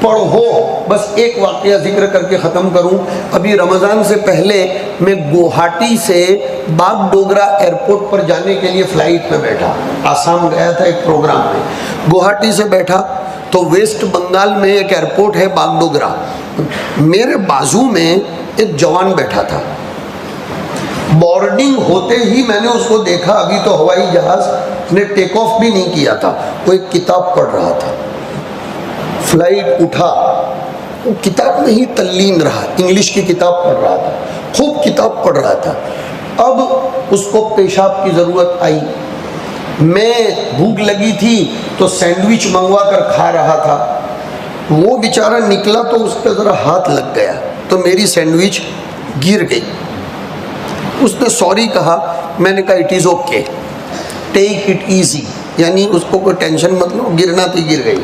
पढ़ो। बस एक वाकया जिक्र करके ख़त्म करूं। अभी रमज़ान से पहले मैं गुवाहाटी से बागडोगरा एयरपोर्ट पर जाने के लिए फ़्लाइट में बैठा, आसाम गया था एक प्रोग्राम में। गुवाहाटी से बैठा तो वेस्ट बंगाल में एक एयरपोर्ट है बागडोगरा, मेरे बाजू में एक जवान बैठा था। बोर्डिंग होते ही मैंने उसको देखा, अभी तो हवाई जहाज़ ने टेक ऑफ भी नहीं किया था, वो एक किताब पढ़ रहा था। फ्लाइट उठा, वो किताब में ही तल्लीन रहा, इंग्लिश की किताब पढ़ रहा था, खूब किताब पढ़ रहा था। अब उसको पेशाब की ज़रूरत आई, मैं भूख लगी थी तो सैंडविच मंगवा कर खा रहा था। वो बेचारा निकला तो उस पर ज़रा हाथ लग गया तो मेरी सैंडविच गिर गई। उसने सॉरी कहा, मैंने कहा it is okay, take it easy, यानी उसको कोई टेंशन मत लो, गिरना तो गिर गई।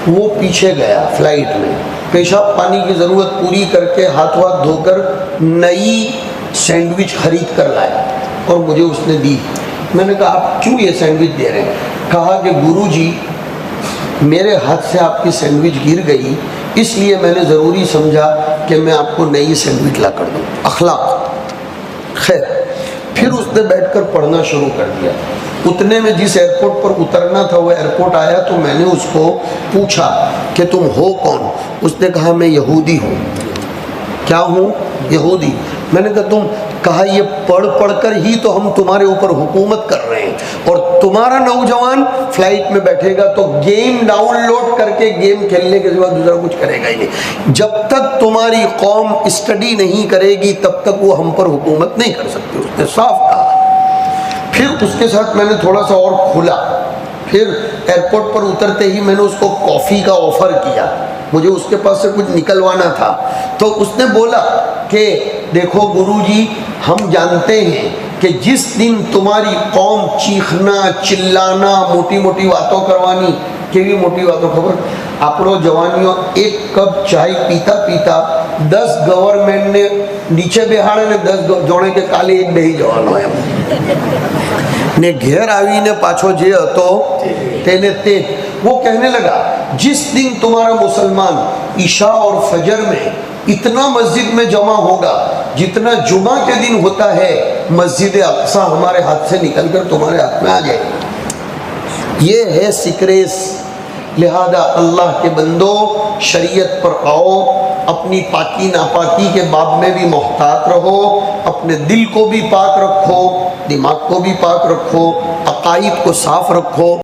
वो पीछे गया फ्लाइट में, पेशाब पानी की ज़रूरत पूरी करके हाथ वाथ धोकर नई सैंडविच खरीद कर लाया और मुझे उसने दी। मैंने कहा आप क्यों ये सैंडविच दे रहे हैं? कहा कि गुरुजी मेरे हाथ से आपकी सैंडविच गिर गई, इसलिए मैंने ज़रूरी समझा कि मैं आपको नई सैंडविच ला कर दूँ। अखलाक। खैर, फिर उसने बैठकर पढ़ना शुरू कर दिया। उतने में जिस एयरपोर्ट पर उतरना था वो एयरपोर्ट आया तो मैंने उसको पूछा कि तुम हो कौन? उसने कहा मैं यहूदी हूँ। क्या हूँ? यहूदी। मैंने कहा तुम? कहा ये पढ़ पढ़ कर ही तो हम तुम्हारे ऊपर हुकूमत कर रहे हैं, और तुम्हारा नौजवान फ्लाइट में बैठेगा तो गेम डाउनलोड करके गेम खेलने के सिवा दूसरा कुछ करेगा ही नहीं। जब तक तुम्हारी कौम स्टडी नहीं करेगी तब तक वो हम पर हुकूमत नहीं कर सकती, उसने साफ कहा। फिर उसके साथ मैंने थोड़ा सा और खुला। फिर एयरपोर्ट पर उतरते ही मैंने उसको कॉफ़ी का ऑफ़र किया, मुझे उसके पास से कुछ निकलवाना था। तो उसने बोला कि देखो गुरुजी, हम जानते हैं कि जिस दिन तुम्हारी कौम चीखना चिल्लाना मोटी मोटी बातों करवानी, केवी मोटी बातों खबर, आपणो जवानियों एक कप चाय पीता पीता 10 गवर्नमेंट ने नीचे बेहाड़े ने 10 जोड़े के काले एक बेही जवानो एम ने घेर आवीने पाछो जे हतो तेने ते। वो कहने लगा जिस दिन तुम्हारा मुसलमान ईशा और फजर में इतना मस्जिद में जमा होगा जितना जुमा के दिन होता है, मस्जिद अक्सा हमारे हाथ से निकलकर तुम्हारे हाथ में आ जाएगी। ये है सिक्रेस। लिहाजा अल्लाह के बंदो, शरीयत पर आओ, अपनी पाकी नापाकी के बाब में भी मोहतात रहो, अपने दिल को भी पाक रखो, दिमाग को भी पाक रखो, अकाईद को साफ रखो।